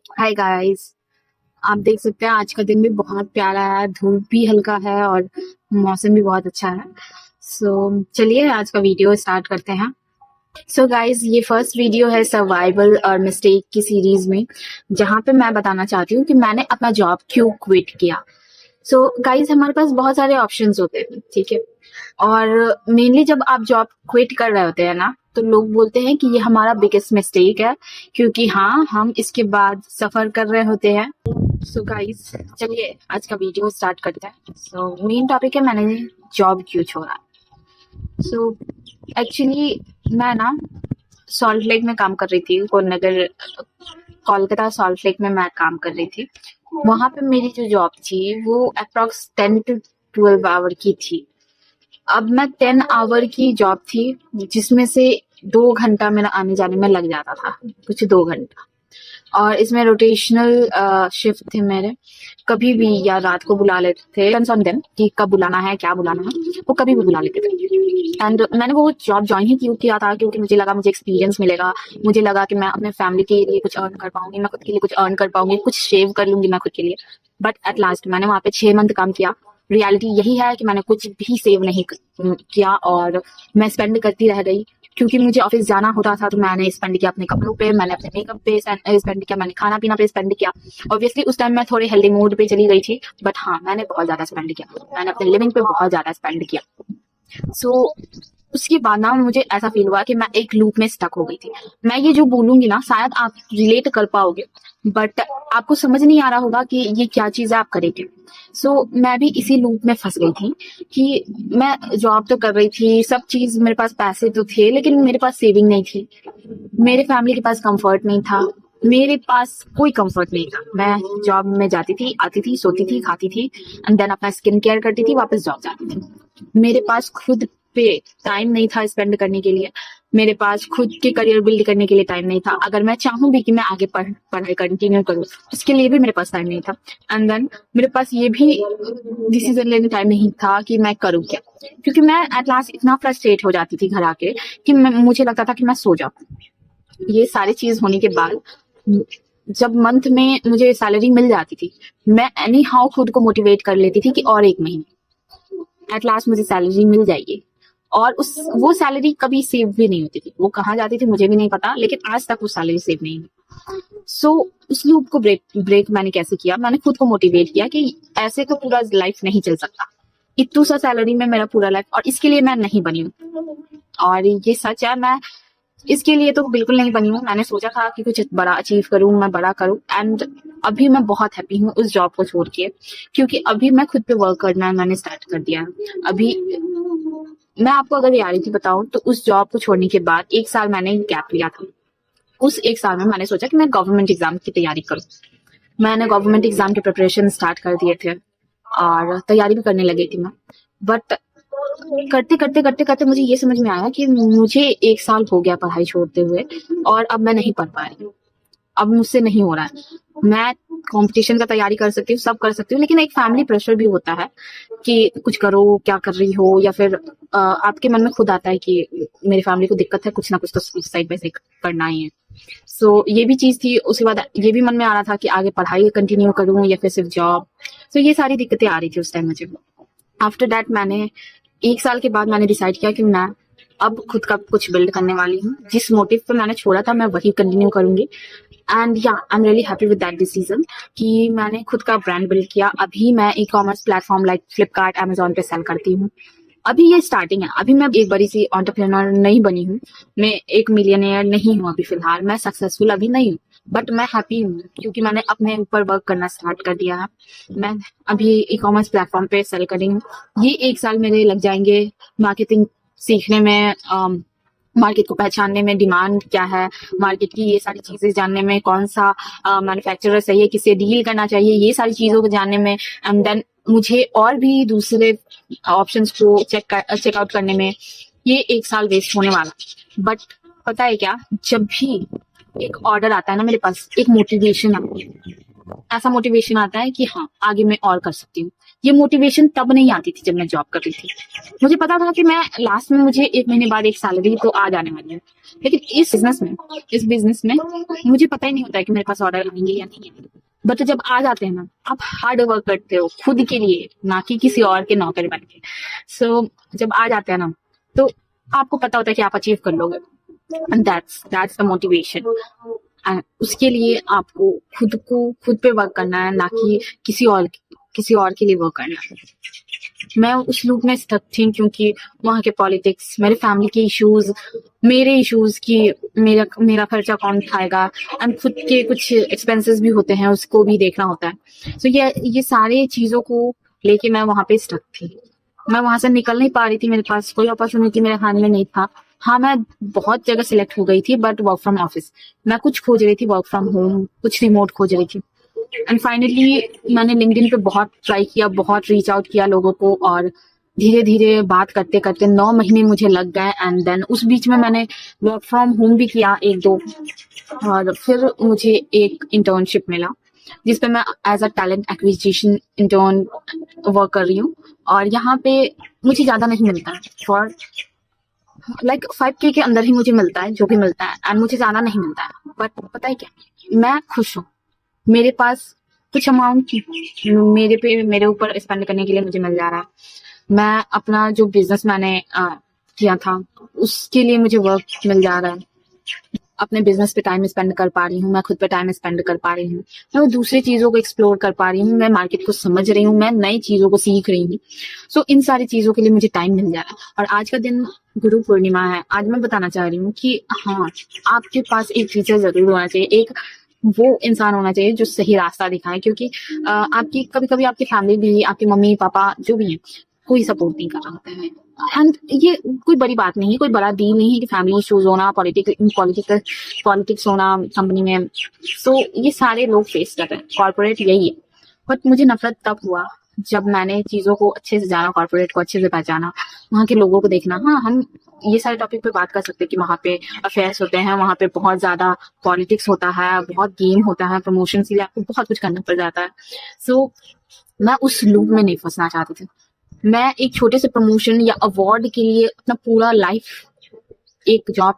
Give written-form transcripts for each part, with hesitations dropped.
Hi guys. आप देख सकते हैं आज का दिन भी बहुत प्यारा है, धूप भी हल्का है और मौसम भी बहुत अच्छा है। चलिए आज का वीडियो स्टार्ट करते हैं। गाइस, ये फर्स्ट वीडियो है सर्वाइवल और मिस्टेक की सीरीज में, जहां पे मैं बताना चाहती हूँ कि मैंने अपना जॉब क्यों क्विट किया। गाइस, हमारे पास बहुत सारे ऑप्शंस होते हैं, ठीक है। और मेनली जब आप जॉब क्विट कर रहे होते हैं ना, तो लोग बोलते हैं कि ये हमारा बिगेस्ट मिस्टेक है, क्योंकि हाँ, हम इसके बाद सफर कर रहे होते हैं। गाइस, चलिए आज का वीडियो स्टार्ट करते हैं। मेन टॉपिक है मैंने जॉब क्यों छोड़ा। सो एक्चुअली मैं ना सॉल्ट लेक में काम कर रही थी, कोनगर कोलकाता सॉल्ट लेक में मैं काम कर रही थी। वहां पे मेरी जो जॉब थी वो अप्रॉक्स 10 to 12 आवर की थी। अब मैं 10 आवर की जॉब थी, जिसमें से 2 घंटा मेरा आने जाने में लग जाता था, कुछ 2 घंटा। और इसमें रोटेशनल शिफ्ट थे मेरे। कभी भी या रात को बुला लेते थे, डिपेंड्स ऑन देम कि कब बुलाना है, क्या बुलाना है, वो कभी भी बुला लेते थे। एंड मैंने वो जॉब ज्वाइन ही क्यों किया था, क्योंकि मुझे लगा मुझे एक्सपीरियंस मिलेगा। मुझे लगा कि मैं अपने फैमिली के लिए कुछ अर्न कर पाऊंगी, मैं खुद के लिए कुछ अर्न कर पाऊंगी, कुछ सेव कर लूंगी मैं खुद के लिए। बट एट लास्ट मैंने वहां पे 6 मंथ काम किया। रियलिटी यही है कि मैंने कुछ भी सेव नहीं किया और मैं स्पेंड करती रह गई। क्योंकि मुझे ऑफिस जाना होता था, तो मैंने स्पेंड किया अपने कपड़ों पे, मैंने अपने मेकअप पे स्पेंड किया, मैंने खाना पीना पे स्पेंड किया। ऑब्वियसली उस टाइम मैं थोड़े हेल्दी मूड पे चली गई थी, बट हाँ, मैंने बहुत ज्यादा स्पेंड किया, मैंने अपने लिविंग पे बहुत ज्यादा स्पेंड किया। सो उसके बाद ना मुझे ऐसा फील हुआ कि मैं एक लूप में स्टक हो गई थी। मैं ये जो बोलूंगी ना, शायद आप रिलेट कर पाओगे, बट आपको समझ नहीं आ रहा होगा कि ये क्या चीज है, आप करेंगे। मैं भी इसी लूप में फंस गई थी कि मैं जॉब तो कर रही थी, सब चीज मेरे पास, पैसे तो थे, लेकिन मेरे पास सेविंग नहीं थी। मेरे फैमिली के पास कंफर्ट नहीं था, मेरे पास कोई कंफर्ट नहीं था। मैं जॉब में जाती थी, आती थी, सोती थी, खाती थी, एंड देन अपना स्किन केयर करती थी, वापस जॉब जाती थी। मेरे पास खुद पे टाइम नहीं था स्पेंड करने के लिए। मेरे पास खुद के करियर बिल्ड करने के लिए टाइम नहीं था। अगर मैं चाहूँ भी कि मैं आगे पढ़ाई कंटिन्यू करूँ, उसके लिए भी मेरे पास टाइम नहीं था। एंड देन मेरे पास ये भी डिसीजन लेने टाइम नहीं था कि मैं करूँ क्या, क्योंकि मैं एट लास्ट इतना फ्रस्ट्रेट हो जाती थी घर आके कि मुझे लगता था कि मैं सो जाऊँ। ये सारी चीज होने के बाद जब मंथ में मुझे सैलरी मिल जाती थी, मैं एनी हाउ खुद को मोटिवेट कर लेती थी कि और एक महीने एट लास्ट मुझे सैलरी मिल जाएगी। और उस वो सैलरी कभी सेव भी नहीं होती थी, वो कहाँ जाती थी मुझे भी नहीं पता, लेकिन आज तक वो सैलरी सेव नहीं हुई। उस लूप को ब्रेक मैंने कैसे किया, मैंने खुद को मोटिवेट किया कि ऐसे तो पूरा लाइफ नहीं चल सकता, इतू सा सैलरी में मेरा पूरा लाइफ, और इसके लिए मैं नहीं बनी हूँ। और ये सच है, मैं इसके लिए तो बिल्कुल नहीं बनी हूँ। मैंने सोचा था कि कुछ बड़ा अचीव करूँ, मैं बड़ा करूँ, एंड अभी मैं बहुत हैप्पी हूँ उस जॉब को छोड़ के, क्योंकि अभी मैं खुद पे वर्क करना मैंने स्टार्ट कर दिया है। अभी मैं आपको अगर रियलिटी बताऊं, तो उस जॉब को छोड़ने के बाद 1 साल मैंने गैप लिया था। उस 1 साल में मैंने सोचा कि मैं गवर्नमेंट एग्जाम की तैयारी करूं। मैंने गवर्नमेंट एग्जाम के प्रिपरेशन स्टार्ट कर दिए थे और तैयारी भी करने लगी थी मैं। बट करते करते करते करते मुझे ये समझ में आया कि मुझे 1 साल हो गया पढ़ाई छोड़ते हुए, और अब मैं नहीं पढ़ पा रही हूँ। अब मुझसे नहीं हो रहा है। मैं कंपटीशन का तैयारी कर सकती हूँ, सब कर सकती हूँ, लेकिन एक फैमिली प्रेशर भी होता है कि कुछ करो, क्या कर रही हो, या फिर आपके मन में खुद आता है कि मेरी फैमिली को दिक्कत है, कुछ ना कुछ तो साइड बाय साइड करना ही है। ये भी चीज थी। उसके बाद ये भी मन में आ रहा था कि आगे पढ़ाई कंटिन्यू करूँ या फिर सिर्फ जॉब। ये सारी दिक्कतें आ रही थी उस टाइम मुझे। आफ्टर दैट मैंने 1 साल के बाद मैंने डिसाइड किया कि मैं अब खुद का कुछ बिल्ड करने वाली हूँ। जिस मोटिव पे मैंने छोड़ा था, मैं वही कंटिन्यू करूंगी। एंड या I am really happy with that decision कि मैंने खुद का ब्रांड बिल्ड किया। अभी मैं e commerce platform like Flipkart, Amazon पे सेल करती हूँ। अभी ये स्टार्टिंग है, अभी मैं एक बड़ी सी एंटरप्रेन्योर नहीं बनी हूँ, मैं एक मिलियनेयर नहीं हूँ अभी फिलहाल, मैं सक्सेसफुल अभी नहीं हूँ, बट मैं हैप्पी हूँ क्योंकि मैंने अपने ऊपर वर्क करना स्टार्ट कर दिया है। मैं अभी ई कॉमर्स प्लेटफॉर्म पे सेल कर रही हूँ। ये 1 साल मेरे लग जाएंगे मार्केटिंग सीखने में, मार्केट को पहचानने में, डिमांड क्या है मार्केट की, ये सारी चीजें जानने में, कौन सा मैन्युफैक्चरर सही है, किससे डील करना चाहिए, ये सारी चीजों को जानने में। एंड देन मुझे और भी दूसरे ऑप्शंस को चेकआउट करने में ये 1 साल वेस्ट होने वाला। बट पता है क्या, जब भी एक ऑर्डर आता है ना मेरे पास, एक मोटिवेशन आती है। ऐसा मोटिवेशन आता है कि हाँ आगे मैं और कर सकती हूँ। ये मोटिवेशन तब नहीं आती थी जब मैं जॉब कर रही थी। मुझे पता था कि मैं लास्ट में मुझे 1 महीने बाद एक सैलरी तो आ जाने वाली है, लेकिन इस बिजनेस में मुझे पता ही नहीं होता है कि मेरे पास ऑर्डर आएंगे या नहीं आएंगे। बट जब आ जाते हैं ना, आप हार्ड वर्क करते हो खुद के लिए, ना कि किसी और के नौकर बन के। सो जब आ जाते हैं ना, तो आपको पता होता है कि आप अचीव कर लोगे, एंड दैट्स द मोटिवेशन। उसके लिए आपको खुद पे वर्क करना है, ना कि किसी और के लिए वर्क करना है। मैं उस लूप में स्टक थी क्योंकि वहाँ के पॉलिटिक्स, मेरे फैमिली के इश्यूज, मेरे इश्यूज की मेरा मेरा खर्चा कौन उठाएगा, एंड खुद के कुछ एक्सपेंसेस भी होते हैं, उसको भी देखना होता है। सो ये सारे चीजों को लेके मैं वहाँ पे स्टक थी। मैं वहां से निकल नहीं पा रही थी, मेरे पास कोई अपॉर्चुनिटी मेरे हाथ में नहीं था। हाँ, मैं बहुत जगह सिलेक्ट हो गई थी, बट वर्क फ्रॉम ऑफिस मैं कुछ खोज रही थी, वर्क फ्रॉम होम, कुछ रिमोट खोज रही थी। एंड फाइनली मैंने लिंक्डइन पे बहुत ट्राई किया, बहुत रीच आउट किया लोगों को, और धीरे धीरे बात करते करते 9 महीने मुझे लग गए। एंड देन उस बीच में मैंने वर्क फ्रॉम होम भी किया 1-2, और फिर मुझे एक इंटर्नशिप मिला जिसपे मैं as a talent acquisition intern work कर रही हूँ। और यहाँ पे मुझे ज्यादा नहीं मिलता है, फॉर लाइक 5K के अंदर ही मुझे मिलता है जो भी मिलता है, एंड मुझे ज्यादा नहीं मिलता है। बट पता है क्या, मैं खुश हूँ। मेरे पास कुछ अमाउंट मेरे ऊपर स्पेंड करने के लिए मुझे मिल जा रहा है। मैं अपना जो बिजनेस मैंने किया था उसके लिए मुझे वर्क मिल जा रहा है। अपने बिजनेस पे टाइम स्पेंड कर पा रही हूँ, मैं खुद पे टाइम स्पेंड कर पा रही हूँ, मैं वो दूसरी चीजों को एक्सप्लोर कर पा रही हूँ, मैं मार्केट को समझ रही हूँ, मैं नई चीजों को सीख रही हूँ। सो इन सारी चीजों के लिए मुझे टाइम मिल जा रहा है। और आज का दिन गुरु पूर्णिमा है। आज मैं बताना चाह रही हूँ कि हाँ, आपके पास एक टीचर जरूर होना चाहिए, एक वो इंसान होना चाहिए जो सही रास्ता दिखाए। क्योंकि आपकी कभी कभी आपकी फैमिली भी, आपके मम्मी पापा जो भी है, कोई सपोर्ट नहीं कर रहा होता है। एंड ये कोई बड़ी बात नहीं है, कोई बड़ा डील नहीं है कि फैमिली इश्यूज होना, पॉलिटिक्स होना कंपनी में। सो ये सारे लोग फेस कर रहे हैं, कॉर्पोरेट यही है। बट मुझे नफरत तब हुआ जब मैंने चीजों को अच्छे से जाना, कॉर्पोरेट को अच्छे से पहचाना, वहाँ के लोगों को देखना। हाँ, हम ये सारे टॉपिक पे बात कर सकते हैं कि वहाँ पे अफेयर्स होते हैं, वहाँ पे बहुत ज्यादा पॉलिटिक्स होता है, बहुत गेम होता है, प्रमोशन के लिए आपको बहुत कुछ करना पड़ जाता है। सो मैं उस लूप में नहीं फंसना चाहती थी। मैं एक छोटे से प्रमोशन या अवार्ड के लिए अपना पूरा लाइफ एक जॉब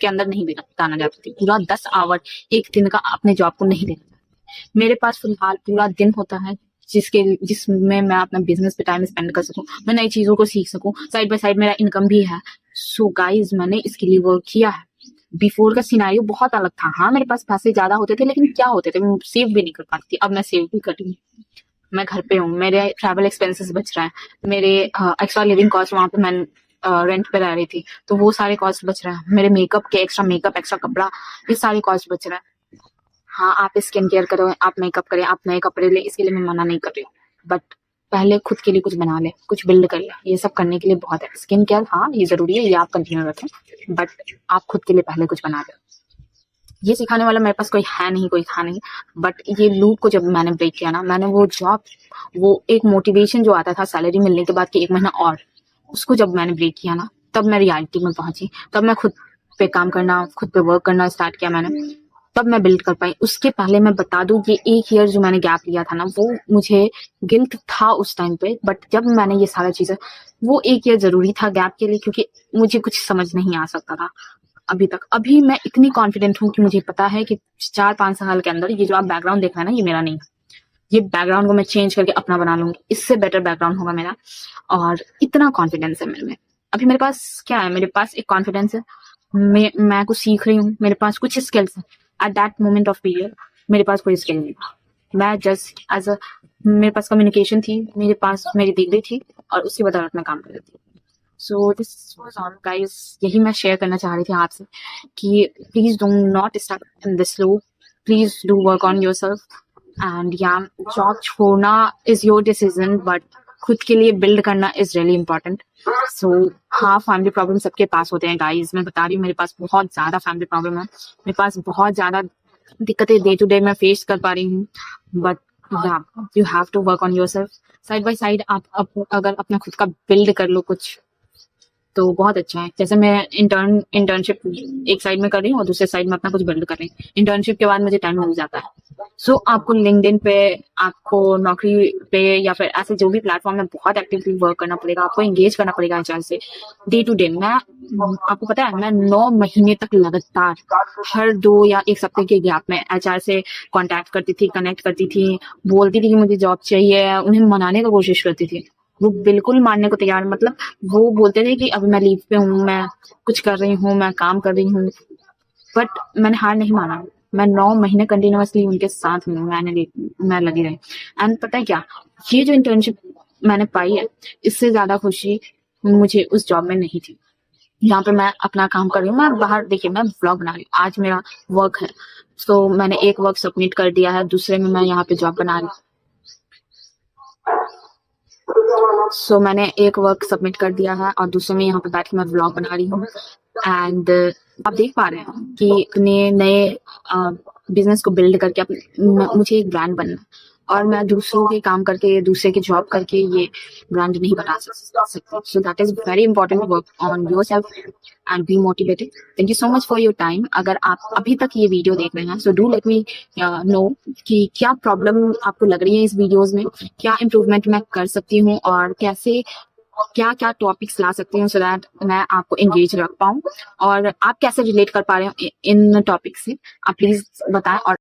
के अंदर नहीं बिताना चाहती थी। पूरा 10 आवर एक दिन का अपने जॉब को नहीं देना चाहती। मेरे पास फिलहाल पूरा दिन होता है जिसमें मैं अपना बिजनेस पे टाइम स्पेंड कर सकूं, मैं नई चीजों को सीख सकूं, साइड बाय साइड मेरा इनकम भी है। सो गाइज, मैंने इसके लिए वर्क किया है। बिफोर का सिनारियो बहुत अलग था। हाँ, मेरे पास पैसे ज्यादा होते थे, लेकिन क्या होते थे, मैं सेव भी नहीं कर पाती थी। अब मैं सेव भी कर रही हूँ। मैं घर पे हूँ, मेरे ट्रैवल एक्सपेंसेस बच रहे हैं, मेरे एक्स्ट्रा लिविंग कॉस्ट, वहां पे मैं रेंट पे रह रही थी तो वो सारे कॉस्ट बच रहे हैं, मेरे मेकअप के एक्स्ट्रा मेकअप, एक्स्ट्रा कपड़ा, ये सारे कॉस्ट बच रहे हैं। हाँ, आप स्किन केयर करो, आप मेकअप करें, आप नए कपड़े ले, इसके लिए मैं मना नहीं कर रही हूँ। बट पहले खुद के लिए कुछ बना ले, कुछ बिल्ड कर ले। ये सब करने के लिए बहुत है। स्किन केयर हाँ ये जरूरी है, ये आप कंटिन्यू रखें, बट आप खुद के लिए पहले कुछ बना ले। ये सिखाने वाला मेरे पास कोई है नहीं, कोई था नहीं। बट ये लूप को जब मैंने ब्रेक किया ना, मैंने वो जॉब, वो एक मोटिवेशन जो आता था सैलरी मिलने के बाद कि 1 महीना और, उसको जब मैंने ब्रेक किया ना, तब मैं रियलिटी में पहुंची। तब मैं खुद पे काम करना, खुद पे वर्क करना स्टार्ट किया मैंने। तब मैं बिल्ड कर पाई। उसके पहले मैं बता दूं, ये 1 ईयर जो मैंने गैप लिया था ना, वो मुझे गिल्ट था उस टाइम पे। बट जब मैंने ये सारा चीजें, वो 1 ईयर जरूरी था गैप के लिए, क्योंकि मुझे कुछ समझ नहीं आ सकता था अभी तक। अभी मैं इतनी कॉन्फिडेंट हूँ कि मुझे पता है कि 4-5 साल के अंदर ये जो आप बैकग्राउंड देख रहे हैं ना, ये मेरा नहीं है। ये बैकग्राउंड को मैं चेंज करके अपना बना लूंगी, इससे बेटर बैकग्राउंड होगा मेरा। और इतना कॉन्फिडेंस है मेरे में। अभी मेरे पास क्या है, मेरे पास एक कॉन्फिडेंस है, मैं कुछ सीख रही हूँ, मेरे पास कुछ स्किल्स है। At that moment of period मेरे पास कोई स्किल नहीं था। मैं जस्ट एज अ, मेरे पास कम्युनिकेशन थी, मेरे पास मेरी डिग्री थी, और उसकी बदौलत मैं काम कर रही थी। So this was all guys, यही मैं शेयर करना चाह रही थी आपसे कि please do not stuck in this loop, please do work on yourself. And yeah, job छोड़ना इज योर डिसीजन, बट खुद के लिए बिल्ड करना इज रियली इंपॉर्टेंट। सो हाँ, फैमिली प्रॉब्लम सबके पास होते हैं गाइज, मैं बता रही हूँ, मेरे पास बहुत ज्यादा फैमिली प्रॉब्लम है, मेरे पास बहुत ज्यादा दिक्कतें डे टू डे मैं फेस कर पा रही हूँ। But you have to work on yourself. Side by side आप अगर अपना खुद का बिल्ड कर लो कुछ, तो बहुत अच्छा है। जैसे मैं इंटर्नशिप एक साइड में कर रही हूँ और दूसरे साइड में अपना कुछ बिल्ड कर रही हूँ। इंटर्नशिप के बाद मुझे टाइम मिल जाता है। सो आपको लिंक्डइन पे, आपको नौकरी पे या फिर ऐसे जो भी प्लेटफॉर्म में बहुत एक्टिवली वर्क करना पड़ेगा, आपको एंगेज करना पड़ेगा एचआर से डे टू डे। मैं आपको पता है, मैं 9 महीने तक लगातार हर 2 या 1 हफ्ते के गैप में एचआर से कांटेक्ट करती थी, कनेक्ट करती थी, बोलती थी कि मुझे जॉब चाहिए, उन्हें मनाने की कोशिश करती थी। वो बिल्कुल मानने को तैयार, मतलब वो बोलते थे कि अभी मैं लीव पे हूँ, मैं कुछ कर रही हूँ, मैं काम कर रही हूँ, बट मैंने हार नहीं माना। मैं 9 महीने कंटिन्यूअसली उनके साथ हूँ, मैं लगी रही। एंड पता है क्या, ये जो इंटर्नशिप मैंने पाई है, इससे ज्यादा खुशी मुझे उस जॉब में नहीं थी। यहाँ पे मैं अपना काम कर रही हूँ, मैं बाहर, देखिए मैं व्लॉग बना रही हूँ, आज मेरा वर्क है, तो मैंने एक वर्क सबमिट कर दिया है, दूसरे में मैं यहाँ पे जॉब बना रही हूँ। सो मैंने एक वर्क सबमिट कर दिया है और दूसरे में यहाँ पे बैठ के मैं व्लॉग बना रही हूँ। एंड आप देख पा रहे हैं कि अपने नए बिजनेस को बिल्ड करके मुझे एक ब्रांड बनना है, और मैं दूसरों के काम करके, दूसरे के जॉब करके ये ब्रांड नहीं बना सकती। So that is very important, work on your self and be motivated. Thank you so much for your time. अगर आप अभी तक ये वीडियो देख रहे हैं, so do let me know कि क्या प्रॉब्लम आपको लग रही है इस वीडियोज में, क्या इम्प्रूवमेंट मैं कर सकती हूँ, और कैसे क्या क्या टॉपिक्स ला सकती हूँ, सो दैट मैं आपको एंगेज रख पाऊँ, और आप कैसे रिलेट कर पा रहे हो इन टॉपिक से, आप प्लीज बताएं। और